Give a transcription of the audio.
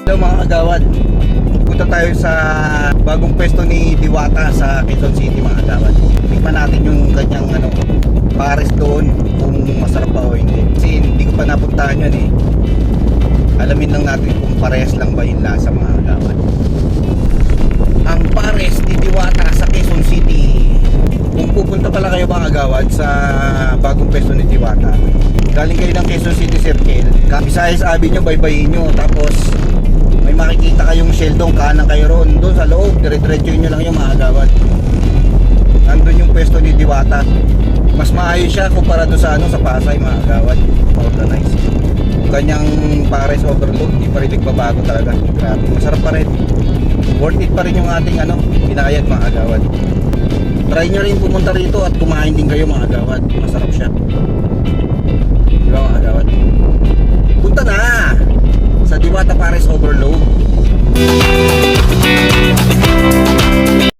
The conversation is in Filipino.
Hello mga kagawad, punta tayo sa bagong pwesto ni Diwata sa Quezon City mga kagawad. Tikman natin yung kanyang pares doon, kung masarap ba o hindi. Kasi hindi ko pa napuntahan yun eh. Alamin lang natin kung parehas lang ba yung lasa mga kagawad. Ang pares ni Diwata sa Quezon City. Kung pupunta pala kayo mga kagawad sa bagong pwesto ni Diwata, galing kayo ng Quezon City Circle, Visayas Avenue, baybayin nyo. Tapos may makikita kayong Sheldon, kanan kayo ron. Doon sa loob, dire-diretso nyo lang yung mga kagawad. Nandun yung pwesto ni Diwata. Mas maayos siya kumpara doon sa sa Pasay mga kagawad. Organized. Kanyang pares overload, di pa rin nagbabago talaga. Grabe, masarap pa rin. Worth it pa rin yung ating binayad mga kagawad. Try nyo rin pumunta rito at kumain din kayo mga kagawad. Masarap siya. Di ba mga kagawad?